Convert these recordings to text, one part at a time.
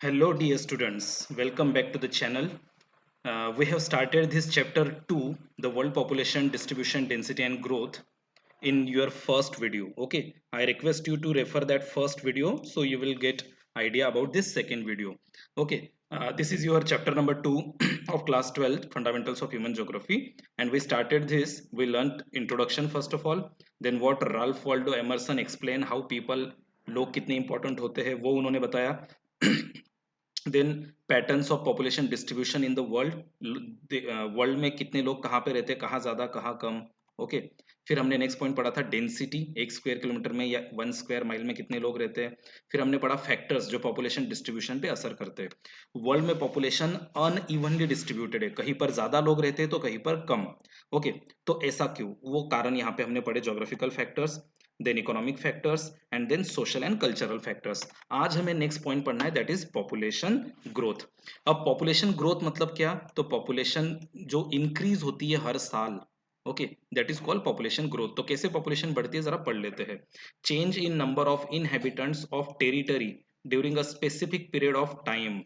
Hello, dear students. Welcome back to the channel. We have started this chapter 2, the world population distribution, density, and growth, in your first video. Okay, I request you to refer that first video so you will get idea about this second video. Okay, this is your chapter number 2 of class 12, Fundamentals of Human Geography. And we started this, we learned introduction first of all, then what Ralph Waldo Emerson explained how people लोग कितने important होते हैं वो उन्होंने बताया then patterns of population distribution in the world world में कितने लोग कहाँ पे रहते हैं कहाँ ज़्यादा कहाँ कम ओके फिर हमने नेक्स्ट पॉइंट पढ़ा था डेंसिटी एक स्क्वायर किलोमीटर में या 1 स्क्वायर माइल में कितने लोग रहते हैं फिर हमने पढ़ा फैक्टर्स जो पॉपुलेशन डिस्ट्रीब्यूशन पे असर करते हैं वर्ल्ड में पॉपुलेशन अनइवनली डिस्ट्रीब्यूटेड है कहीं पर ज़्यादा लोग रहते हैं तो कहीं पर कम ओके तो ऐसा क्यों वो कारण यहाँ पे हमने पढ़े geographical factors then economic factors and then social and cultural factors आज हमें नेक्स्ट पॉइंट पढ़ना है दैट इज पॉपुलेशन ग्रोथ अब पॉपुलेशन ग्रोथ मतलब क्या तो पॉपुलेशन जो इंक्रीज होती है हर साल okay that is called population growth तो कैसे पॉपुलेशन बढ़ती है जरा पढ़ लेते हैं change in number of inhabitants of territory during a specific period of time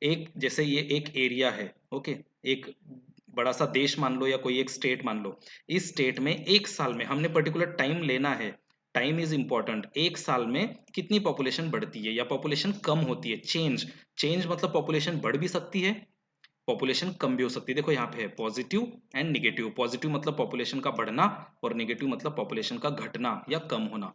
एक जैसे ये एक एरिया है ओके एक बड़ा सा देश मान लो या कोई एक स्टेट मान लो इस स्टेट में एक साल में हमने पर्टिकुलर टाइम लेना है टाइम इज इंपॉर्टेंट एक साल में कितनी पॉपुलेशन बढ़ती है या पॉपुलेशन कम होती है चेंज चेंज मतलब पॉपुलेशन बढ़ भी सकती है पॉपुलेशन कम भी हो सकती है देखो यहाँ पे है पॉजिटिव एंड निगेटिव पॉजिटिव मतलब पॉपुलेशन का बढ़ना और निगेटिव मतलब पॉपुलेशन का घटना या कम होना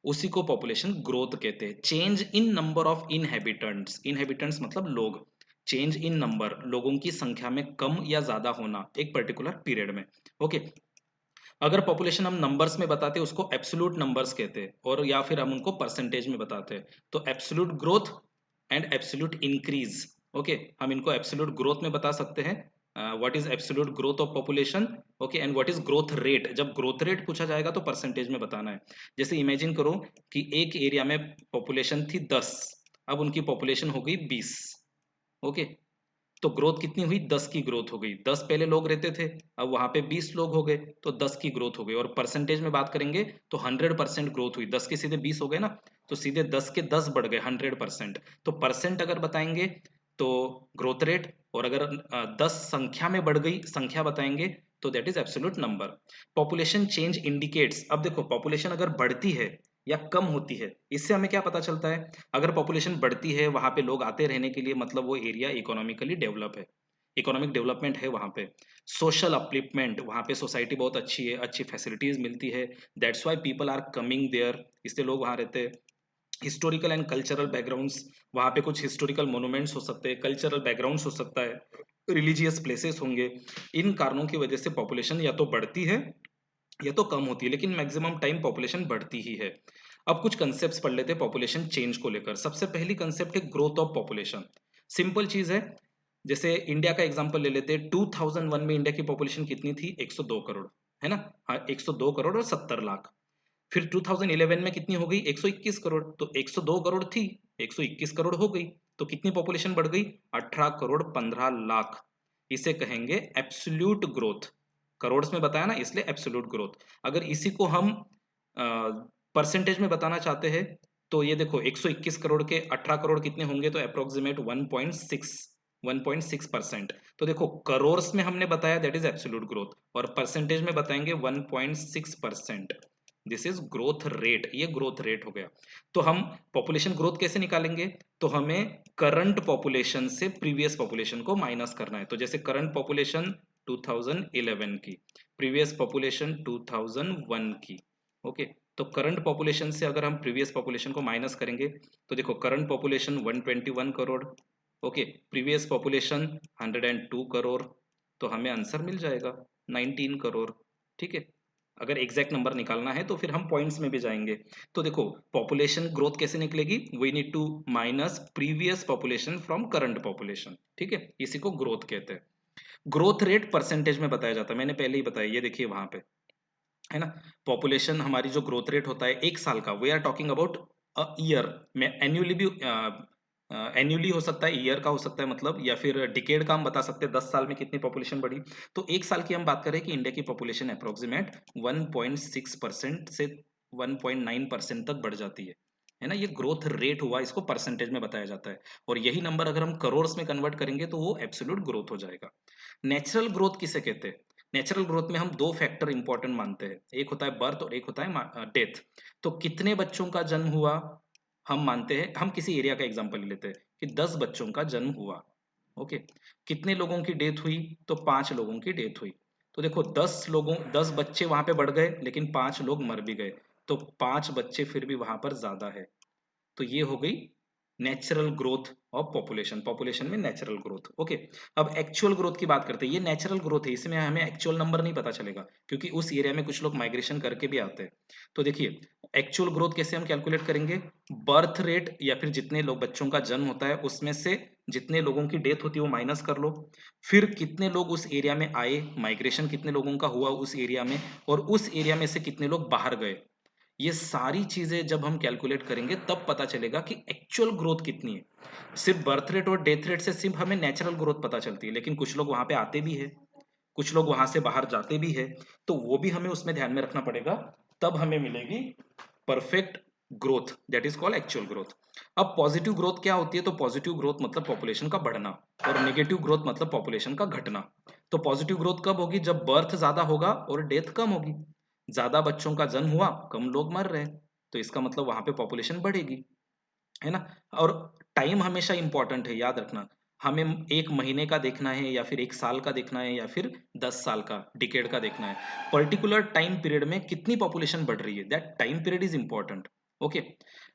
उसी को पॉपुलेशन ग्रोथ कहते हैं change in number of inhabitants inhabitants मतलब लोग चेंज इन नंबर लोगों की संख्या में कम या ज्यादा होना एक पर्टिकुलर पीरियड में ओके अगर पॉपुलेशन हम नंबर्स में बताते हैं उसको एब्सोल्यूट नंबर्स कहते हैं और या फिर हम उनको परसेंटेज में बताते हैं तो absolute growth and absolute increase okay हम इनको एब्सोल्यूट ग्रोथ में बता सकते हैं what is absolute growth of population okay and what is growth rate जब ग्रोथ रेट पूछा जाएगा तो परसेंटेज में बताना है जैसे इमेजिन करो कि एक एरिया में पॉपुलेशन थी 10 अब उनकी पॉपुलेशन हो गई 20 ओके तो ग्रोथ कितनी हुई 10 की ग्रोथ हो गई 10 पहले लोग रहते थे अब वहां पे 20 लोग हो गए तो 10 की ग्रोथ हो गई और परसेंटेज में बात करेंगे तो 100% ग्रोथ हुई 10 के सीधे 20 हो गए ना तो सीधे 10 के 10 बढ़ गए 100% तो परसेंट अगर बताएंगे तो ग्रोथ रेट और अगर 10 संख्या में बढ़ गई संख्या बताएंगे तो that is absolute number population change indicates अब देखो पॉपुलेशन अगर बढ़ती है या कम होती है इससे हमें क्या पता चलता है अगर पॉपुलेशन बढ़ती है वहां पे लोग आते रहने के लिए मतलब वो एरिया इकोनॉमिकली डेवलप है इकोनॉमिक डेवलपमेंट है वहां पे सोशल अपलिफ्टमेंट वहां पे सोसाइटी बहुत अच्छी है अच्छी फैसिलिटीज मिलती है that's why people are coming there इसलिए लोग वहां रहते हैं हिस्टोरिकल एंड कल्चरल बैकग्राउंड्स वहां पे कुछ हिस्टोरिकल मोनूमेंट्स हो सकते हैं कल्चरल बैकग्राउंड्स हो सकता है रिलीजियस प्लेसेस होंगे इन कारणों की वजह से पॉपुलेशन या तो बढ़ती है या तो कम होती है लेकिन मैक्सिमम टाइम पॉपुलेशन बढ़ती ही है अब कुछ कंसेप्ट पढ़ लेते हैं पॉपुलेशन चेंज को लेकर सबसे पहली कंसेप्ट है ग्रोथ ऑफ पॉपुलेशन सिंपल चीज है जैसे इंडिया का एग्जांपल ले लेते हैं 2001 में इंडिया की पॉपुलेशन कितनी थी 102 करोड़ है ना हाँ 102 करोड़ और 70 लाख फिर 2011 में कितनी हो गई 121 करोड़ तो 102 करोड़ थी 121 करोड़ हो गई तो कितनी पॉपुलेशन बढ़ गई 18 करोड़ 15 लाख इसे कहेंगे एब्सोल्यूट ग्रोथ करोड़ में बताया ना इसलिए एब्सोल्यूट ग्रोथ अगर इसी को हम परसेंटेज में बताना चाहते हैं तो ये देखो 121 करोड़ के 18 करोड़ कितने होंगे तो अप्रोक्सीमेट 1.6 तो देखो करोर्स में हमने बताया दैट इज एब्सोल्यूट ग्रोथ और परसेंटेज में बताएंगे 1.6% दिस इज ग्रोथ रेट ये ग्रोथ रेट हो गया तो हम पॉपुलेशन ग्रोथ कैसे निकालेंगे तो हमें करंट पॉपुलेशन से प्रीवियस पॉपुलेशन को माइनस करना है तो जैसे करंट पॉपुलेशन 2011 की प्रीवियस पॉपुलेशन 2001 की ओके तो करंट पॉपुलेशन से अगर हम प्रीवियस पॉपुलेशन को माइनस करेंगे तो देखो current population 121 crore okay previous population 102 crore तो हमें आंसर मिल जाएगा 19 करोड़ ठीक है अगर एग्जैक्ट नंबर निकालना है तो फिर हम पॉइंट्स में भी जाएंगे तो देखो पॉपुलेशन ग्रोथ कैसे निकलेगी we need to minus previous population from current population ठीक है इसी को ग्रोथ कहते हैं ग्रोथ रेट परसेंटेज में बताया जाता है मैंने पहले ही बताया ये देखिए वहां पे है ना पॉपुलेशन हमारी जो ग्रोथ रेट होता है एक साल का we are talking about a year में एन्युअली भी एन्युअली हो सकता है ईयर का हो सकता है मतलब या फिर डिकेड का हम बता सकते हैं 10 साल में कितनी पॉपुलेशन बढ़ी तो एक साल की हम बात करें कि इंडिया की पॉपुलेशन अप्रोक्सीमेट 1.6% से 1.9% तक बढ़ जाती है है ना, ये ग्रोथ रेट हुआ, इसको परसेंटेज में बताया जाता है। और यही नंबर अगर हम करोड़ में कन्वर्ट करेंगे तो वो एब्सोल्यूट ग्रोथ हो जाएगा। नेचुरल ग्रोथ किसे कहते हैं? नेचुरल ग्रोथ में हम दो फैक्टर इंपॉर्टेंट मानते हैं, एक होता है बर्थ और एक होता है डेथ। तो कितने बच्चों का जन्म हुआ, हम मानते हैं, हम किसी एरिया का एग्जांपल लेते हैं कि 10 बच्चों का जन्म हुआ। ओके, कितने लोगों की डेथ हुई, तो 5 लोगों की डेथ हुई। तो देखो 10 बच्चे वहां पे बढ़ गए लेकिन 5 लोग मर भी गए, तो 5 बच्चे फिर भी वहां पर ज्यादा है। तो ये हो गई natural growth of population, population में नेचुरल ग्रोथ। ओके, अब एक्चुअल ग्रोथ की बात करते हैं। ये नेचुरल ग्रोथ है, इसमें हमें एक्चुअल नंबर नहीं पता चलेगा क्योंकि उस एरिया में कुछ लोग माइग्रेशन करके भी आते हैं। तो देखिए एक्चुअल ग्रोथ कैसे हम कैलकुलेट करेंगे, बर्थ रेट या फिर जितने लोग बच्चों का जन्म होता है उसमें से जितने लोगों की डेथ होती है वो माइनस कर लो, फिर कितने लोग उस एरिया में आए, माइग्रेशन कितने लोगों का हुआ उस एरिया में, और उस एरिया में से कितने लोग बाहर गए। ये सारी चीजें जब हम कैलकुलेट करेंगे तब पता चलेगा कि एक्चुअल ग्रोथ कितनी है। सिर्फ बर्थ रेट और डेथ रेट से सिर्फ हमें नेचुरल ग्रोथ पता चलती है, लेकिन कुछ लोग वहां पे आते भी है, कुछ लोग वहां से बाहर जाते भी है, तो वो भी हमें उसमें ध्यान में रखना पड़ेगा। तब हमें मिलेगी perfect growth, that is called actual growth. अब पॉजिटिव ग्रोथ क्या होती है, तो पॉजिटिव ग्रोथ मतलब पॉपुलेशन का बढ़ना, और नेगेटिव ग्रोथ मतलब पॉपुलेशन का घटना। तो पॉजिटिव ग्रोथ कब होगी, जब बर्थ ज्यादा होगा और डेथ कम होगी। ज्यादा बच्चों का जन्म हुआ, कम लोग मर रहे, तो इसका मतलब वहां पे पॉपुलेशन बढ़ेगी, है ना। और टाइम हमेशा इंपॉर्टेंट है, याद रखना। हमें एक महीने का देखना है या फिर एक साल का देखना है या फिर 10 साल का डिकेड का देखना है, पर्टिकुलर टाइम पीरियड में कितनी पॉपुलेशन बढ़ रही है, that time period is important. Okay,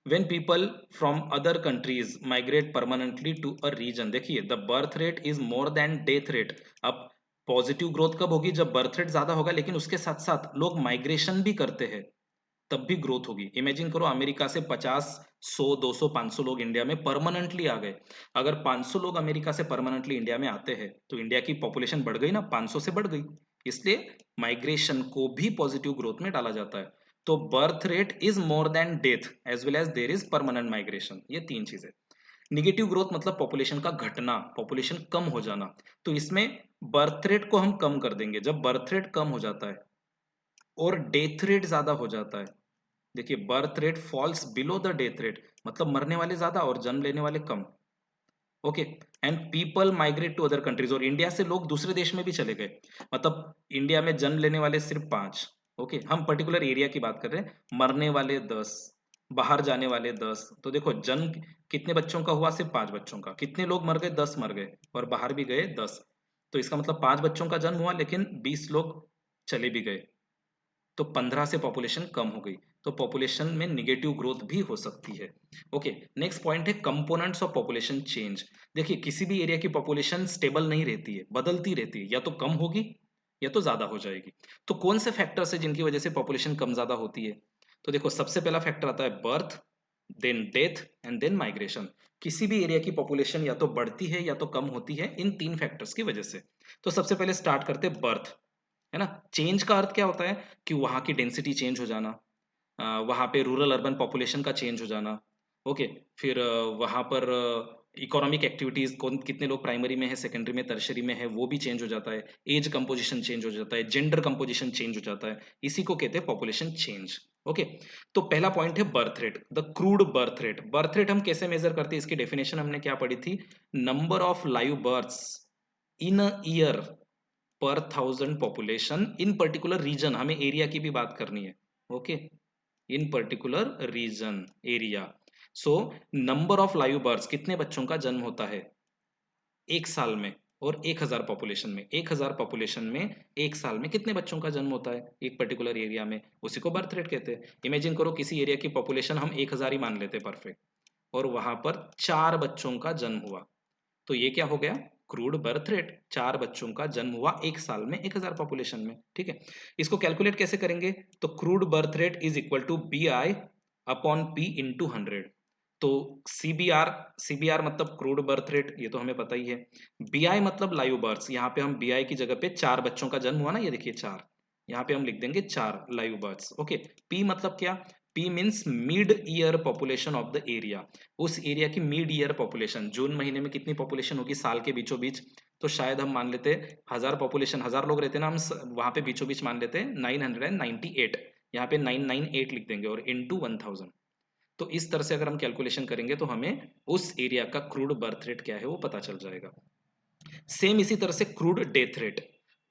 when people from other countries migrate permanently to a region, देखिए the birth rate is more than death rate. अब पॉजिटिव ग्रोथ कब होगी, जब बर्थ रेट ज्यादा होगा लेकिन उसके साथ साथ लोग माइग्रेशन भी करते हैं, तब भी ग्रोथ होगी। इमेजिन करो अमेरिका से 50, 100, 200, 500 लोग इंडिया में परमानेंटली आ गए। अगर 500 लोग अमेरिका से परमानेंटली इंडिया में आते हैं तो इंडिया की पॉपुलेशन बढ़ गई ना, 500 से बढ़ गई। इसलिए माइग्रेशन को भी पॉजिटिव ग्रोथ में डाला जाता है। तो birth rate is more than death as well as there is permanent migration, ये तीन चीजें। निगेटिव ग्रोथ मतलब पॉपुलेशन का घटना, पॉपुलेशन कम हो जाना। तो इसमें बर्थ रेट को हम कम कर देंगे, जब बर्थ रेट कम हो जाता है और डेथ रेट ज्यादा हो जाता है। देखिए birth rate falls below the death rate, मतलब मरने वाले ज्यादा और जन्म लेने वाले कम। Okay, and people migrate to other countries, और इंडिया से लोग दूसरे देश में भी चले गए। मतलब इंडिया में जन्म लेने वाले सिर्फ 5। ओके, हम पर्टिकुलर एरिया की बात कर रहे हैं, मरने वाले 10, बाहर जाने वाले 10। तो देखो जन्म कितने बच्चों का हुआ, सिर्फ 5 बच्चों का, कितने लोग मर गए, 10 मर गए, और बाहर भी गए 10। तो इसका मतलब 5 बच्चों का जन्म हुआ लेकिन 20 लोग चले भी गए, तो 15 से पॉपुलेशन कम हो गई। तो पॉपुलेशन में निगेटिव ग्रोथ भी हो सकती है। ओके, नेक्स्ट पॉइंट है कंपोनेंट्स ऑफ पॉपुलेशन चेंज। देखिए किसी भी एरिया की पॉपुलेशन स्टेबल नहीं रहती है, बदलती रहती है, या तो कम होगी या तो ज्यादा हो जाएगी। तो कौन से फैक्टर्स है जिनकी वजह से पॉपुलेशन कम ज्यादा होती है, तो देखो सबसे पहला फैक्टर आता है birth, then death and then migration. किसी भी एरिया की पॉपुलेशन या तो बढ़ती है या तो कम होती है इन तीन फैक्टर्स की वजह से। तो सबसे पहले स्टार्ट करते हैं बर्थ, है ना। चेंज का अर्थ क्या होता है कि वहाँ की डेंसिटी चेंज हो जाना, वहाँ पे रूरल अर्बन पॉपुलेशन का चेंज हो जाना। ओके, फिर वहाँ पर इकोनॉमिक एक्टिविटीज, कौन कितने लोग प्राइमरी में है, सेकेंडरी में, टर्शरी में है, वो भी चेंज हो जाता है। एज कंपोजिशन चेंज हो जाता है, जेंडर कंपोजिशन चेंज हो जाता है, इसी को कहते हैं पॉपुलेशन चेंज। ओके, तो पहला पॉइंट है birth rate, the crude birth rate. Birth rate हम कैसे मेजर करते हैं, इसकी डेफिनेशन हमने क्या पढ़ी थी, number of live births in a year per 1000 population in particular region, हमें एरिया की भी बात करनी है। Okay, in particular region area. So number of live births, कितने बच्चों का जन्म होता है एक साल में, और 1000 पॉपुलेशन में, 1000 पॉपुलेशन में एक साल में कितने बच्चों का जन्म होता है एक पर्टिकुलर एरिया में, उसी को बर्थ रेट कहते हैं। इमेजिन करो किसी एरिया की पॉपुलेशन हम 1000 ही मान लेते परफेक्ट, और वहां पर 4 बच्चों का जन्म हुआ, तो ये क्या हो गया, क्रूड बर्थ रेट। 4 बच्चों का जन्म हुआ एक साल में 1000 पॉपुलेशन में, ठीक है। इसको कैलकुलेट कैसे करेंगे, तो crude birth rate is equal to B I upon P into 100। तो सीबीआर, सीबीआर मतलब क्रूड बर्थ रेट, ये तो हमें पता ही है। बीआई मतलब लाइव बर्थ, यहाँ पे हम बीआई की जगह पे 4 बच्चों का जन्म हुआ ना, ये देखिए 4, यहाँ पे हम लिख देंगे 4 लाइव बर्थ। ओके, पी मतलब क्या, P means mid year population of the area, उस एरिया की मिड ईयर पॉपुलेशन, जून महीने में कितनी पॉपुलेशन होगी साल के बीचों बीच, तो शायद हम मान लेते हैं 1000 पॉपुलेशन, 1000 लोग रहते हैं ना, हम वहां पे बीचों बीच मान लेते हैं 998, यहाँ पे 998 लिख देंगे और इंटू 1000। तो इस तरह से अगर हम कैलकुलेशन करेंगे तो हमें उस एरिया का क्रूड बर्थ रेट क्या है वो पता चल जाएगा। सेम इसी तरह से क्रूड डेथ रेट,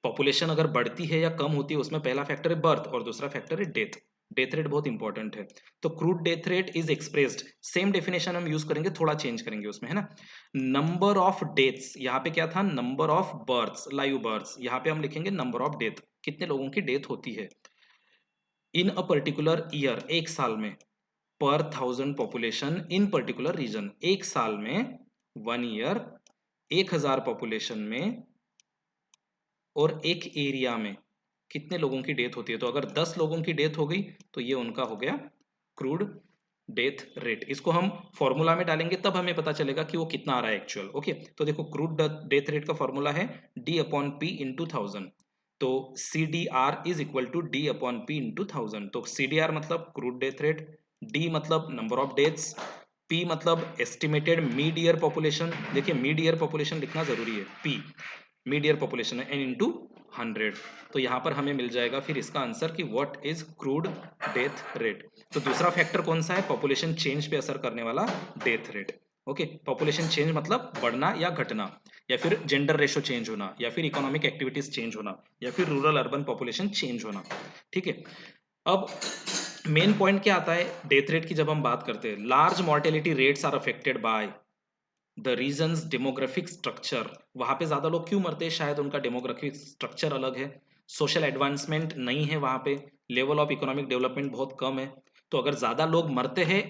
पॉपुलेशन अगर बढ़ती है या कम होती है उसमें पहला फैक्टर है बर्थ और दूसरा फैक्टर है डेथ। डेथ रेट बहुत इंपॉर्टेंट है। तो crude death rate is expressed, same definition हम यूज करेंगे, थोड़ा चेंज करेंगे उसमें, है ना। नंबर ऑफ डेथ्स, यहाँ पे क्या था, number of births, live births, यहाँ पे हम लिखेंगे नंबर ऑफ डेथ, कितने लोगों की डेथ होती है इन अ पर्टिकुलर ईयर, एक साल में, per thousand population in particular region, एक साल में, 1 ईयर, 1000 पॉपुलेशन में और एक एरिया में कितने लोगों की डेथ होती है। तो अगर 10 लोगों की डेथ हो गई तो ये उनका हो गया क्रूड डेथ रेट। इसको हम फॉर्मूला में डालेंगे तब हमें पता चलेगा कि वो कितना आ रहा है एक्चुअल। ओके, तो देखो क्रूड डेथ रेट का फॉर्मूला है D/P इंटू 1000। तो CDR is equal to D/P into 1000। तो CDR मतलब क्रूड डेथ रेट, D मतलब नंबर ऑफ डेथ्स, P मतलब एस्टिमेटेड मिड ईयर पॉपुलेशन, देखिए मिड ईयर पॉपुलेशन लिखना जरूरी है, P मिड ईयर पॉपुलेशन है, एन इंटू 100। तो यहाँ पर हमें मिल जाएगा फिर इसका आंसर कि what is crude death rate. तो दूसरा फैक्टर कौन सा है, पॉपुलेशन चेंज पे असर करने वाला death rate. Okay, population change मतलब बढ़ना या घटना, या फिर जेंडर रेशो चेंज होना, या फिर इकोनॉमिक एक्टिविटीज चेंज होना, या फिर रूरल अर्बन पॉपुलेशन चेंज होना। ठीक है, अब मेन पॉइंट क्या आता है डेथ रेट की जब हम बात करते हैं, large mortality rates are affected by the regions demographic structure. वहां पे ज्यादा लोग क्यों मरते हैं, शायद उनका डेमोग्राफिक स्ट्रक्चर अलग है, सोशल एडवांसमेंट नहीं है वहां पे, लेवल ऑफ इकोनॉमिक डेवलपमेंट बहुत कम है। तो अगर ज्यादा लोग मरते हैं,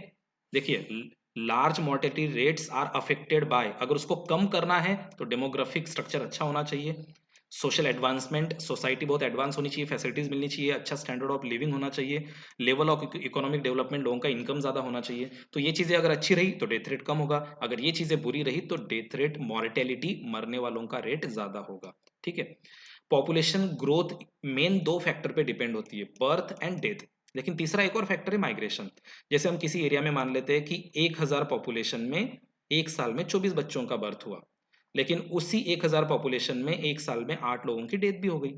देखिए large mortality rates are affected by, अगर उसको कम करना है तो डेमोग्राफिक स्ट्रक्चर अच्छा होना चाहिए, सोशल एडवांसमेंट, सोसाइटी बहुत एडवांस होनी चाहिए, फैसिलिटीज मिलनी चाहिए, अच्छा स्टैंडर्ड ऑफ लिविंग होना चाहिए, लेवल ऑफ इकोनॉमिक डेवलपमेंट, लोगों का इनकम ज्यादा होना चाहिए। तो ये चीजें अगर अच्छी रही तो डेथ रेट कम होगा, अगर ये चीजें बुरी रही तो डेथ रेट, मॉर्टेलिटी, मरने वालों का रेट ज्यादा होगा। ठीक है, पॉपुलेशन ग्रोथ मेन दो फैक्टर पे डिपेंड होती है, बर्थ एंड डेथ। लेकिन तीसरा एक और फैक्टर है माइग्रेशन। जैसे हम किसी एरिया में मान लेते हैं कि 1000 पॉपुलेशन में एक साल में 24 बच्चों का बर्थ हुआ, लेकिन उसी 1000 पॉपुलेशन में एक साल में 8 लोगों की डेथ भी हो गई।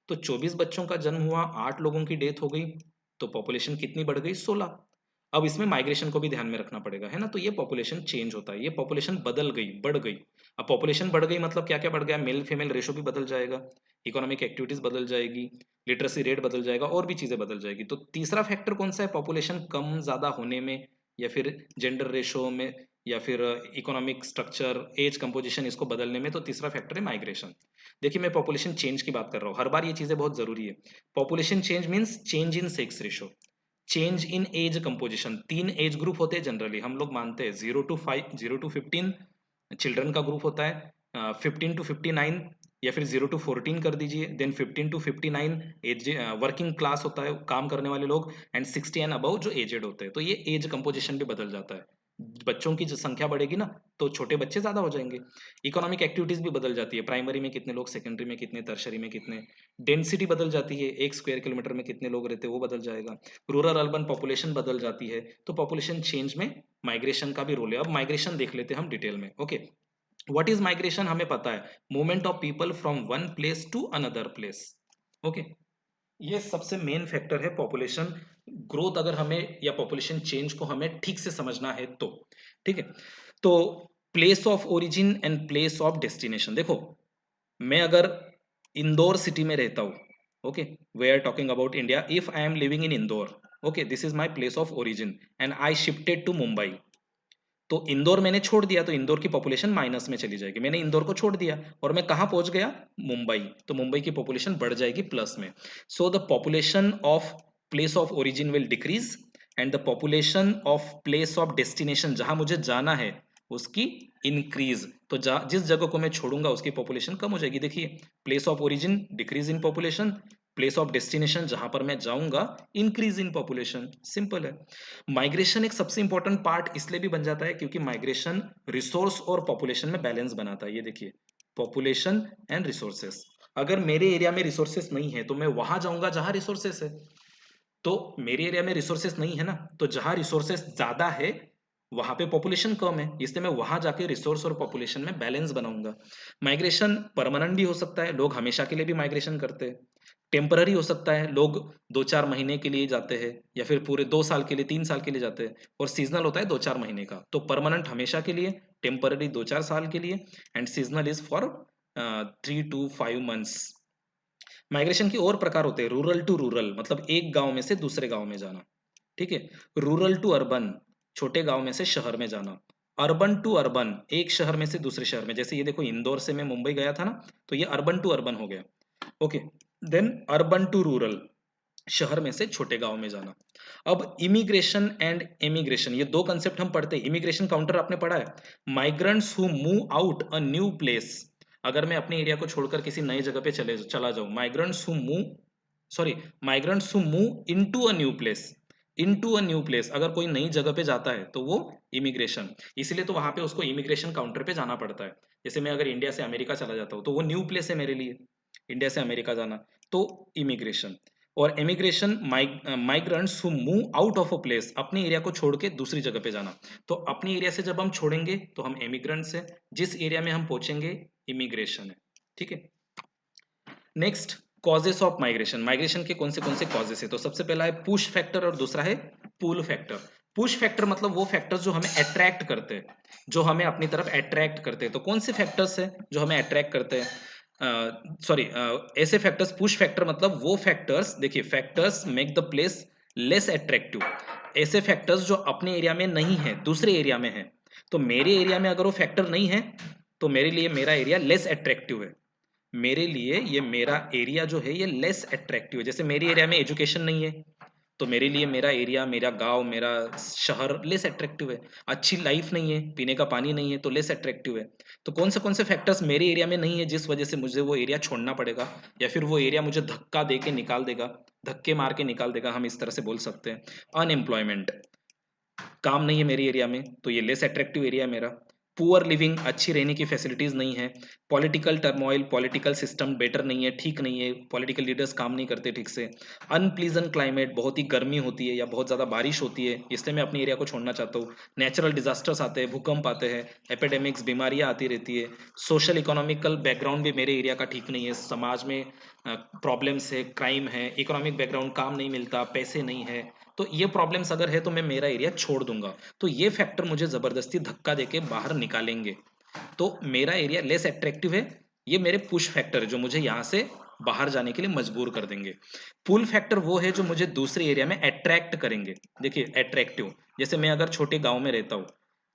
तो 24 बच्चों का जन्म हुआ, 8 लोगों की डेथ हो गई, तो पॉपुलेशन कितनी बढ़ गई, 16। अब इसमें माइग्रेशन को भी ध्यान में रखना पड़ेगा, है ना। तो ये पॉपुलेशन चेंज होता है, ये पॉपुलेशन बदल गई, बढ़ गई। अब पॉपुलेशन बढ़ गई मतलब क्या क्या बढ़ गया, मेल फीमेल रेशो भी बदल जाएगा, इकोनॉमिक एक्टिविटीज बदल जाएगी, लिटरेसी रेट बदल जाएगा, और भी चीजें बदल जाएगी। तो तीसरा फैक्टर कौन सा है, पॉपुलेशन कम ज्यादा होने में, या फिर जेंडर रेशो में, या फिर इकोनॉमिक स्ट्रक्चर, एज कंपोजिशन, इसको बदलने में। तो तीसरा फैक्टर है माइग्रेशन। देखिए मैं पॉपुलेशन चेंज की बात कर रहा हूँ, हर बार ये चीजें बहुत जरूरी है। Population change means change in sex ratio, change in age composition. 3 age group होते हैं जनरली, हम लोग मानते हैं 0 to 15 चिल्ड्रन का ग्रुप होता है, 15 to 59, या फिर 0 to 14 कर दीजिए, then 15 to 59 age working class होता है, काम करने वाले लोग, एंड 60 एंड अबव जो एजेड होते हैं। तो ये एज कंपोजिशन भी बदल जाता है, बच्चों की जो संख्या बढ़ेगी ना तो छोटे बच्चे ज्यादा हो जाएंगे। इकोनॉमिक एक्टिविटीज भी बदल जाती है, प्राइमरी में कितने लोग, सेकेंडरी में कितने, टर्शरी में कितने, डेंसिटी बदल जाती है, 1 स्क्वायर किलोमीटर में कितने लोग रहते हैं वो बदल जाएगा, रूरल अर्बन पॉपुलेशन बदल जाती है। तो पॉपुलेशन चेंज में माइग्रेशन का भी रोल है। अब माइग्रेशन देख लेते हैं हम डिटेल में। ओके, व्हाट इज माइग्रेशन, हमें पता है, movement of people from one place to another place. Okay, ये सबसे मेन फैक्टर है पॉपुलेशन ग्रोथ, अगर हमें या पॉपुलेशन चेंज को हमें ठीक से समझना है तो। ठीक है, तो place of origin and place of destination, देखो मैं अगर इंदौर सिटी में रहता हूँ, okay, we are talking about India, if I am living in Indore, okay, this is my place of origin and I shifted to Mumbai. तो इंदौर मैंने छोड़ दिया तो इंदौर की पॉपुलेशन माइनस में चली जाएगी, मैंने इंदौर को छोड़ दिया और मैं कहाँ पहुंच गया, मुंबई, तो मुंबई की पॉपुलेशन बढ़ जाएगी प्लस में। So the population of place of origin will decrease and the population of place of destination, जहां मुझे जाना है, उसकी इंक्रीज। तो जिस जगह को मैं छोड़ूंगा उसकी पॉपुलेशन कम हो जाएगी। देखिए place of origin decrease in population, place of destination जहां पर मैं जाऊंगा इंक्रीज इन पॉपुलेशन, सिंपल है। माइग्रेशन एक सबसे इंपॉर्टेंट पार्ट इसलिए भी बन जाता है क्योंकि माइग्रेशन रिसोर्स और पॉपुलेशन में बैलेंस बनाता है। ये देखिए पॉपुलेशन एंड रिसोर्सेस, अगर मेरे एरिया में रिसोर्सेस नहीं है तो मैं वहां जाऊंगा जहां रिसोर्सेस है, तो मेरे एरिया में रिसोर्सेस नहीं है ना, तो जहां रिसोर्सेस ज्यादा है वहां पे पॉपुलेशन कम है, इसलिए मैं वहां जाके रिसोर्स और पॉपुलेशन में बैलेंस बनाऊंगा। माइग्रेशन परमानेंट भी हो सकता है, लोग हमेशा के लिए भी माइग्रेशन करते हैं, टेम्पररी हो सकता है, लोग 2-4 महीने के लिए जाते हैं या फिर पूरे 2 साल के लिए 3 साल के लिए जाते हैं, और सीजनल होता है 2-4 महीने का। तो परमानेंट हमेशा के लिए, टेम्पररी 2-4 साल के लिए, and seasonal is for 3 to 5 months। Migration के और प्रकार होते हैं, रूरल टू रूरल, मतलब एक गांव में से दूसरे गांव में जाना, ठीक है। रूरल टू अर्बन, छोटे गांव में से शहर में जाना। अर्बन टू अर्बन, एक शहर में से दूसरे शहर में, जैसे ये देखो इंदौर से मैं मुंबई गया था ना, तो ये अर्बन टू अर्बन हो गया। Okay, then urban to rural, शहर में से छोटे गांव में जाना। अब इमिग्रेशन एंड एमिग्रेशन, ये दो कंसेप्ट हम पढ़ते हैं। इमिग्रेशन काउंटर आपने पढ़ा है, migrants who move out a new place. अगर मैं अपने एरिया को छोड़कर किसी नई जगह पे चला जाऊं, migrants who move, sorry, migrants who move into a new place, into a new place, अगर कोई नई जगह पे जाता है तो वो इमिग्रेशन। इसलिए तो वहां पे उसको इमिग्रेशन काउंटर पे जाना पड़ता है। जैसे मैं अगर इंडिया से अमेरिका चला जाता हूँ तो वो न्यू प्लेस है मेरे लिए, इंडिया से अमेरिका जाना, तो इमिग्रेशन। और immigration, migrants who move out of a place, अपने एरिया को छोड़ के दूसरी जगह पे जाना। तो अपने एरिया से जब हम छोड़ेंगे तो हम इमिग्रेंट्स हैं, जिस एरिया में हम पहुंचेंगे इमिग्रेशन है, ठीक है। Next, causes of migration. Migration के कौन से कॉजेस है, तो सबसे पहला है पुश फैक्टर और दूसरा है पुल फैक्टर। पुश फैक्टर मतलब वो फैक्टर्स जो हमें अट्रैक्ट करते हैं, जो हमें अपनी तरफ अट्रैक्ट करते हैं। तो कौन से फैक्टर्स है जो हमें अट्रैक्ट करते हैं, सॉरी, ऐसे फैक्टर्स, पुश फैक्टर मतलब वो फैक्टर्स, देखिए factors make the place less attractive. ऐसे फैक्टर्स जो अपने एरिया में नहीं है, दूसरे एरिया में है। तो मेरे एरिया में अगर वो फैक्टर नहीं है तो मेरे लिए मेरा एरिया लेस अट्रैक्टिव है, मेरे लिए ये मेरा एरिया जो है ये लेस अट्रैक्टिव है। जैसे मेरे एरिया में एजुकेशन नहीं है तो मेरे लिए मेरा एरिया, मेरा गांव, मेरा शहर लेस अट्रैक्टिव है। अच्छी लाइफ नहीं है, पीने का पानी नहीं है, तो लेस अट्रैक्टिव है। तो कौन से फैक्टर्स मेरे एरिया में नहीं है जिस वजह से मुझे वो एरिया छोड़ना पड़ेगा, या फिर वो एरिया मुझे धक्का दे के निकाल देगा, धक्के मार के निकाल देगा, हम इस तरह से बोल सकते हैं। अनएम्प्लॉयमेंट, काम नहीं है मेरे एरिया में तो ये लेस अट्रैक्टिव एरिया है मेरा। पुअर लिविंग, अच्छी रहने की फैसिलिटीज नहीं है। Political turmoil, political system better नहीं है, ठीक नहीं है, पॉलिटिकल लीडर्स काम नहीं करते ठीक से। अनप्लीजेंट क्लाइमेट, बहुत ही गर्मी होती है या बहुत ज़्यादा बारिश होती है, इसलिए मैं अपने एरिया को छोड़ना चाहता हूँ। नेचुरल डिजास्टर्स आते हैं, भूकंप आते हैं, एपिडेमिक्स, बीमारियाँ आती रहती है। सोशल इकोनॉमिकल बैकग्राउंड भी मेरे एरिया का ठीक नहीं है, समाज में प्रॉब्लम्स है, क्राइम है, इकोनॉमिक बैकग्राउंड, काम नहीं मिलता, पैसे नहीं है। तो ये प्रॉब्लम्स अगर है तो मैं मेरा एरिया छोड़ दूंगा। तो ये फैक्टर मुझे जबरदस्ती धक्का देके बाहर निकालेंगे, तो मेरा एरिया लेस अट्रैक्टिव है। ये मेरे पुश फैक्टर है जो मुझे यहाँ से बाहर जाने के लिए मजबूर कर देंगे। पुल फैक्टर वो है जो मुझे दूसरे एरिया में अट्रैक्ट करेंगे। देखिए अट्रैक्टिव, जैसे मैं अगर छोटे गांव में रहता हूँ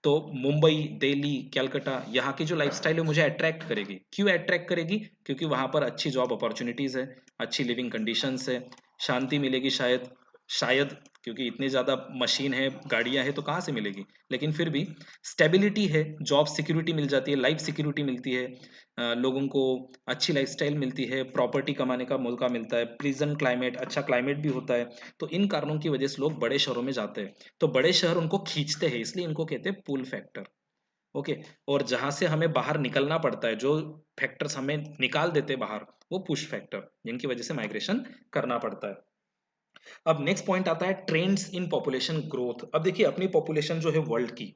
तो मुंबई, दिल्ली, कलकत्ता, यहाँ की जो लाइफस्टाइल है मुझे अट्रैक्ट करेगी। क्यों अट्रैक्ट करेगी? क्योंकि वहां पर अच्छी जॉब अपॉर्चुनिटीज है, अच्छी लिविंग कंडीशंस है, शांति मिलेगी शायद, शायद, क्योंकि इतने ज़्यादा मशीन है, गाड़ियां हैं, तो कहाँ से मिलेगी। लेकिन फिर भी स्टेबिलिटी है, जॉब सिक्योरिटी मिल जाती है, लाइफ सिक्योरिटी मिलती है, लोगों को अच्छी लाइफस्टाइल मिलती है, प्रॉपर्टी कमाने का मौका मिलता है, प्लीजेंट क्लाइमेट, अच्छा क्लाइमेट भी होता है। तो इन कारणों की वजह से लोग बड़े शहरों में जाते हैं। तो बड़े शहर उनको खींचते हैं, इसलिए इनको कहते हैं पुल फैक्टर। ओके, और जहां से हमें बाहर निकलना पड़ता है, जो फैक्टर्स हमें निकाल देते हैं बाहर, वो पुश फैक्टर, जिनकी वजह से माइग्रेशन करना पड़ता है। अब नेक्स्ट पॉइंट आता है ट्रेंड्स इन पॉपुलेशन ग्रोथ। अब देखिए अपनी पॉपुलेशन जो है वर्ल्ड की,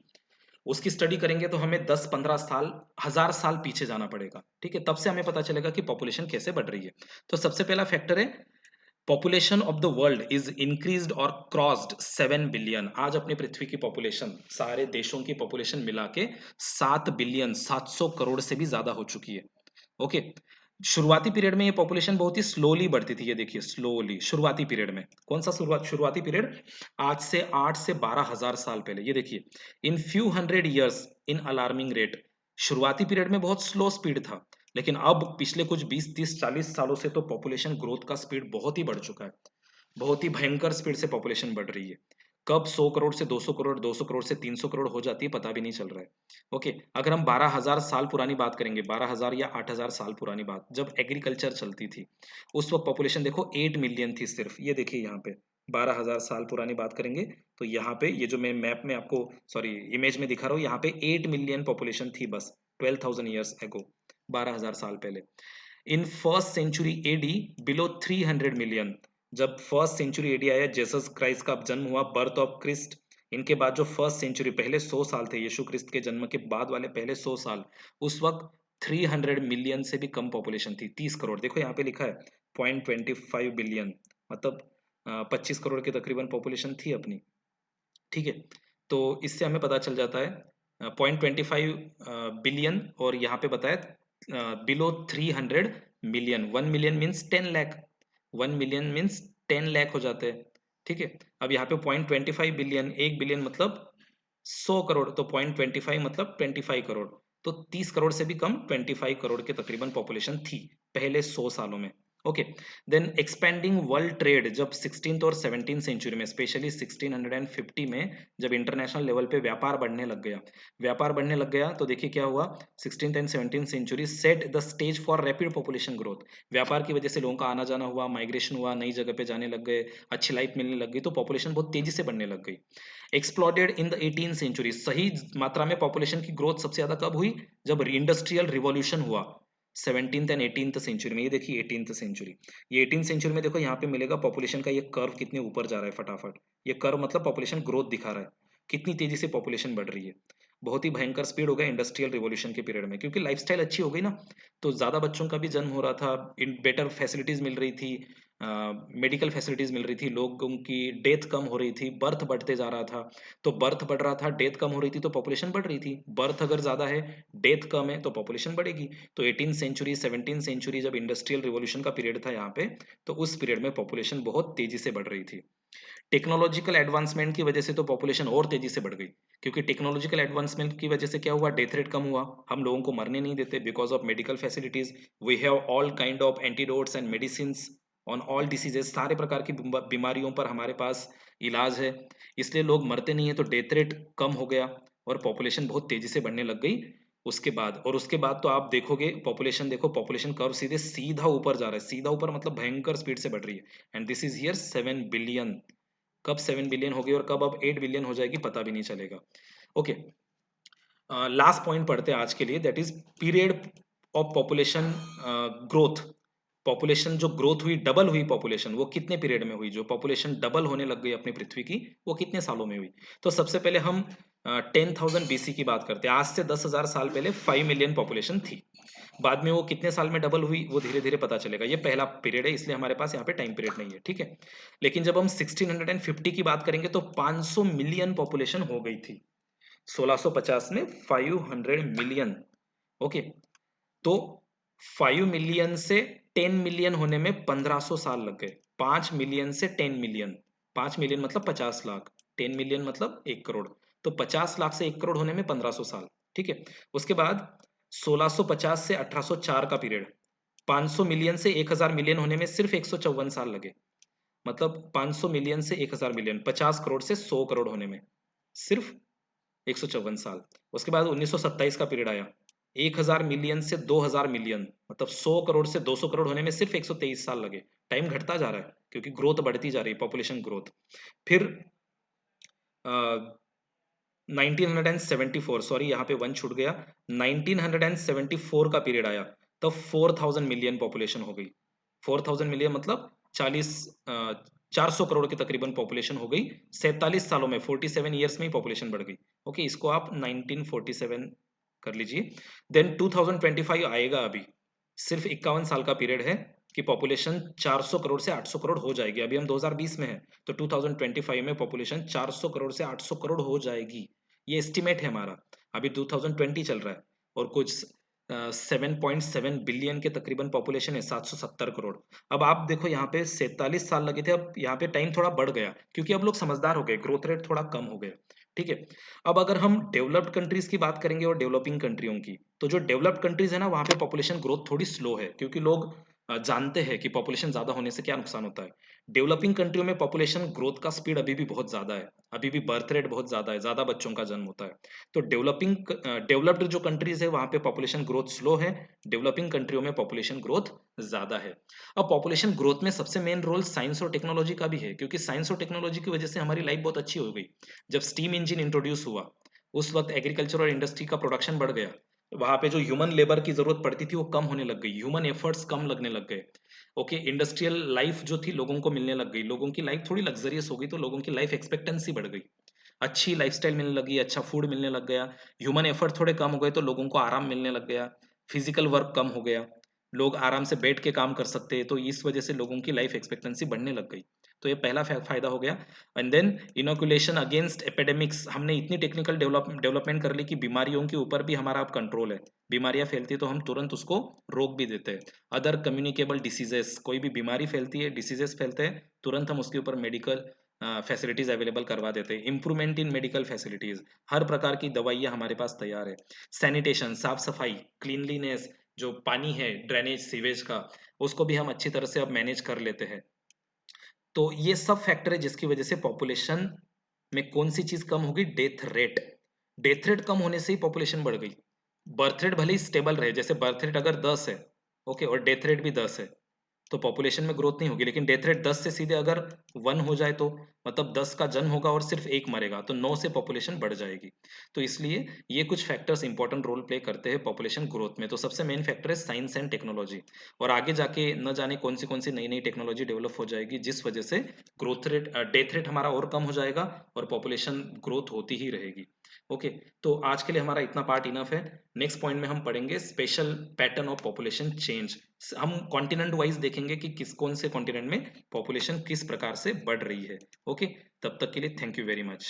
उसकी स्टडी करेंगे तो हमें 10-15 साल, 1000 साल पीछे जाना पड़ेगा, ठीक है, तब से हमें पता चलेगा कि पॉपुलेशन कैसे बढ़ रही है। तो सबसे पहला फैक्टर है population of the world is increased और क्रॉस्ड 7 बिलियन। आज अपनी पृथ्वी की पॉपुलेशन, सारे देशों की पॉपुलेशन मिला के 7 बिलियन, 700 करोड़ से भी ज्यादा हो चुकी है। ओके, शुरुआती पीरियड में ये पॉपुलेशन बहुत ही स्लोली बढ़ती थी, ये देखिए स्लोली, शुरुआती पीरियड में। कौन सा शुरुआती पीरियड? आज से 8 से 12 हजार साल पहले, ये देखिए, in few hundred years in alarming rate. शुरुआती पीरियड में बहुत स्लो स्पीड था, लेकिन अब पिछले कुछ 20-30-40 सालों से तो पॉपुलेशन ग्रोथ का स्पीड बहुत ही बढ़ चुका है। बहुत ही भयंकर स्पीड से पॉपुलेशन बढ़ रही है। कब 100 करोड़ से 200 करोड़, 200 करोड़ से 300 करोड़ हो जाती है पता भी नहीं चल रहा है। ओके, अगर हम 12 हजार साल पुरानी बात करेंगे, 12 हजार या 8 हजार साल पुरानी बात, जब एग्रीकल्चर चलती थी, उस वक्त पॉपुलेशन देखो 8 मिलियन थी सिर्फ। ये देखिए यहाँ पे 12 हजार साल पुरानी बात करेंगे तो यहाँ पे, ये जो मैं मैप में आपको, सॉरी इमेज में दिखा रहा हूँ, यहाँ पे 8 मिलियन पॉपुलेशन थी बस, 12,000 ईयर्स एगो, 12 हजार साल पहले। In first century AD below 300 million, जब फर्स्ट सेंचुरी एडी आया, जेसस क्राइस्ट का जन्म हुआ, बर्थ ऑफ क्रिस्ट, इनके बाद जो फर्स्ट सेंचुरी, पहले 100 साल थे यीशु क्रिस्त के जन्म के बाद वाले पहले 100 साल, उस वक्त 300 मिलियन से भी कम पॉपुलेशन थी, 30 करोड़। देखो यहाँ पे लिखा है 0.25 बिलियन, मतलब 25 करोड़ के तकरीबन पॉपुलेशन थी अपनी, ठीक है। तो इससे हमें पता चल जाता है 0.25 बिलियन, और यहाँ पे बताया below 300 million. 1 million means 10 lakh, 1 million means 10 lakh हो जाते हैं, ठीक है। अब यहाँ पे 0.25 बिलियन, 1 बिलियन मतलब 100 करोड़, तो 0.25 मतलब 25 करोड़, तो 30 करोड़ से भी कम 25 करोड़ के तकरीबन पॉपुलेशन थी पहले 100 सालों में। Okay, then expanding world trade, जब 16th और 17th सेंचुरी में, स्पेशली 1650 में, जब इंटरनेशनल लेवल पे व्यापार बढ़ने लग गया, व्यापार बढ़ने लग गया, तो देखिए क्या हुआ, 16th and 17th century set the stage for rapid population growth. व्यापार की वजह से लोगों का आना जाना हुआ, माइग्रेशन हुआ, नई जगह पे जाने लग गए, अच्छी लाइफ मिलने लग गई, तो पॉपुलेशन बहुत तेजी से बढ़ने लग गई। Exploded in the 18th century, सही मात्रा में पॉपुलेशन की ग्रोथ सबसे ज्यादा कब हुई, जब इंडस्ट्रियल रिवॉल्यूशन हुआ 17th एंड 18th सेंचुरी में। ये देखिए 18th सेंचुरी, ये 18th सेंचुरी में देखो यहाँ पे मिलेगा पॉपुलेशन का ये कर्व कितने ऊपर जा रहा है फटाफट। ये कर्व मतलब पॉपुलेशन ग्रोथ दिखा रहा है, कितनी तेजी से पॉपुलेशन बढ़ रही है। बहुत ही भयंकर स्पीड हो गया इंडस्ट्रियल रिवॉल्यूशन के पीरियड में, क्योंकि लाइफस्टाइल अच्छी हो गई ना, तो ज्यादा बच्चों का भी जन्म हो रहा था, इन बेटर फैसिलिटीज मिल रही थी, मेडिकल फैसिलिटीज मिल रही थी, लोगों की डेथ कम हो रही थी, बर्थ बढ़ते जा रहा था। तो बर्थ बढ़ रहा था, डेथ कम हो रही थी, तो पॉपुलेशन बढ़ रही थी। बर्थ अगर ज्यादा है, डेथ कम है, तो पॉपुलेशन बढ़ेगी। तो 18th सेंचुरी 17th सेंचुरी जब इंडस्ट्रियल रिवॉल्यूशन का पीरियड था यहाँ पे, तो उस पीरियड में पॉपुलेशन बहुत तेजी से बढ़ रही थी। टेक्नोलॉजिकल एडवांसमेंट की वजह से तो पॉपुलेशन और तेजी से बढ़ गई, क्योंकि टेक्नोलॉजिकल एडवांसमेंट की वजह से क्या हुआ, डेथ रेट कम हुआ, हम लोगों को मरने नहीं देते because of medical facilities. We have all kind of antidotes and medicine on all diseases, सारे प्रकार की बीमारियों पर हमारे पास इलाज है, इसलिए लोग मरते नहीं है, तो डेथ रेट कम हो गया और पॉपुलेशन बहुत तेजी से बढ़ने लग गई। उसके बाद, और उसके बाद तो आप देखोगे पॉपुलेशन, देखो पॉपुलेशन कर्व सीधे सीधा ऊपर जा रहा है, सीधा ऊपर मतलब भयंकर स्पीड से बढ़ रही है। And this is here 7 billion. कब 7 बिलियन होगी और कब अब 8 बिलियन हो जाएगी पता भी नहीं चलेगा। ओके, लास्ट पॉइंट पढ़ते हैं आज के लिए, that is period of population growth. Population जो ग्रोथ हुई, डबल हुई पॉपुलेशन, वो कितने पीरियड में हुई, जो पॉपुलेशन डबल होने लग गई अपनी पृथ्वी की, वो कितने सालों में हुई। तो सबसे पहले हम 10,000 BC की बात करते हैं, आज से 10,000 साल पहले 5 मिलियन पॉपुलेशन थी। बाद में वो कितने साल में डबल हुई, वो धीरे धीरे पता चलेगा, ये पहला पीरियड है, इसलिए हमारे पास यहाँ पे टाइम पीरियड नहीं है, ठीक है। लेकिन जब हम 1650 की बात करेंगे तो 500 मिलियन पॉपुलेशन हो गई थी, 1650 में 500 मिलियन। ओके, तो 5 मिलियन से 10 मिलियन होने में 1500 साल लग गए। 5 मिलियन से 10 मिलियन, 5 मिलियन मतलब 50 लाख, 10 मिलियन मतलब 1 करोड़, तो 50 लाख से 1 करोड़ होने में 1500 साल, ठीक है। उसके बाद 1650 से 1804 का पीरियड, 500 मिलियन से 1000 मिलियन होने में सिर्फ 154 साल लगे, मतलब 500 मिलियन से 1000 मिलियन, 50 करोड़ से 100 करोड़ होने में सिर्फ 154 साल। उसके बाद 1927 का पीरियड आया, 1000 मिलियन से 2000 मिलियन, मतलब 100 करोड़ से 200 करोड़ होने में सिर्फ 123 साल लगे। टाइम घटता जा रहा है क्योंकि ग्रोथ बढ़ती जा रही है, पॉपुलेशन ग्रोथ। फिर 1974, सॉरी यहाँ पे वन छूट गया, 1974 का पीरियड आया, तब 4000 मिलियन पॉपुलेशन हो गई। 4000 मिलियन मतलब 400 करोड़ के तकरीबन पॉपुलेशन हो गई 47 सालों में, 47 ईयर्स में ही पॉपुलेशन बढ़ गई। ओके, इसको आप 1947 कर लीजिए। देन 2025 आएगा, अभी सिर्फ 51 साल का पीरियड है कि पॉपुलेशन 400 करोड़ से 800 करोड़ हो जाएगी। अभी हम 2020 में हैं, तो 2025 में पॉपुलेशन 400 करोड़ से 800 करोड़ हो जाएगी, ये एस्टिमेट है हमारा। अभी 2020 चल रहा है और कुछ 7.7 बिलियन के तकरीबन पॉपुलेशन है, 770 करोड़। अब आप देखो यहाँ पे 47 साल लगे थे, अब यहाँ पे टाइम थोड़ा बढ़ गया क्योंकि अब लोग समझदार हो गए, ग्रोथ रेट थोड़ा कम हो गया, ठीक है। अब अगर हम डेवलप्ड कंट्रीज की बात करेंगे और डेवलपिंग कंट्रियों की, तो जो डेवलप्ड कंट्रीज है ना, वहाँ पे पॉपुलेशन ग्रोथ थोड़ी स्लो है, क्योंकि लोग जानते हैं कि पॉपुलेशन ज्यादा होने से क्या नुकसान होता है। डेवलपिंग कंट्रियों में पॉपुलेशन ग्रोथ का स्पीड अभी भी बहुत ज्यादा है, अभी भी बर्थ रेट बहुत ज्यादा है, ज्यादा बच्चों का जन्म होता है। तो डेवलप्ड जो कंट्रीज है वहां पे पॉपुलेशन ग्रोथ स्लो है, डेवलपिंग कंट्रियों में पॉपुलेशन ग्रोथ ज्यादा है। अब पॉपुलेशन ग्रोथ में सबसे मेन रोल साइंस और टेक्नोलॉजी का भी है, क्योंकि साइंस और टेक्नोलॉजी की वजह से हमारी लाइफ बहुत अच्छी हो गई। जब स्टीम इंजन इंट्रोड्यूस हुआ, उस वक्त एग्रीकल्चर और इंडस्ट्री का प्रोडक्शन बढ़ गया, वहां पे जो ह्यूमन लेबर की जरूरत पड़ती थी वो कम होने लग गई, ह्यूमन एफर्ट्स कम लगने लग गए। ओके, इंडस्ट्रियल लाइफ जो थी लोगों को मिलने लग गई, लोगों की लाइफ थोड़ी लग्जरियस हो गई, तो लोगों की लाइफ एक्सपेक्टेंसी बढ़ गई, अच्छी लाइफस्टाइल मिलने लगी, अच्छा फूड मिलने लग गया, ह्यूमन एफर्ट थोड़े कम हो गए तो लोगों को आराम मिलने लग गया, फिजिकल वर्क कम हो गया। लोग आराम से बैठ के काम कर सकते हैं, तो इस वजह से लोगों की लाइफ एक्सपेक्टेंसी बढ़ने लग गई। तो ये पहला फायदा हो गया। And then inoculation against epidemics, हमने इतनी टेक्निकल डेवलपमेंट कर ली कि बीमारियों के ऊपर भी हमारा अब कंट्रोल है। बीमारियां फैलती है तो हम तुरंत उसको रोक भी देते हैं। अदर कम्युनिकेबल डिसीजेस, कोई भी बीमारी फैलती है, डिसीजेस फैलते हैं, तुरंत हम उसके ऊपर मेडिकल फैसिलिटीज अवेलेबल करवा देते हैं। इंप्रूवमेंट इन मेडिकल फैसिलिटीज, हर प्रकार की दवाइयाँ हमारे पास तैयार है। सैनिटेशन, साफ सफाई, क्लीनलीनेस, जो पानी है ड्रेनेज सीवेज का, उसको भी हम अच्छी तरह से अब मैनेज कर लेते हैं। तो ये सब फैक्टर है जिसकी वजह से पॉपुलेशन में कौन सी चीज कम होगी? Death rate. डेथ रेट कम होने से ही पॉपुलेशन बढ़ गई। बर्थ रेट भले ही स्टेबल रहे, जैसे बर्थ रेट अगर 10 है, ओके, और डेथ रेट भी 10 है, तो पॉपुलेशन में ग्रोथ नहीं होगी। लेकिन डेथ रेट 10 से सीधे अगर 1 हो जाए, तो मतलब 10 का जन्म होगा और सिर्फ एक मरेगा, तो 9 से पॉपुलेशन बढ़ जाएगी। तो इसलिए ये कुछ फैक्टर्स इंपॉर्टेंट रोल प्ले करते हैं पॉपुलेशन ग्रोथ में। तो सबसे मेन फैक्टर है साइंस एंड टेक्नोलॉजी। और आगे जाके न जाने कौन सी नई नई टेक्नोलॉजी डेवलप हो जाएगी, जिस वजह से ग्रोथ रेट, डेथ रेट हमारा और कम हो जाएगा और पॉपुलेशन ग्रोथ होती ही रहेगी। ओके, तो आज के लिए हमारा इतना पार्ट इनफ है। नेक्स्ट पॉइंट में हम पढ़ेंगे special pattern of population change. हम कॉन्टिनेंट वाइज देखेंगे कि किस कौन से कॉन्टिनेंट में पॉपुलेशन किस प्रकार से बढ़ रही है। ओके, तब तक के लिए थैंक यू वेरी मच।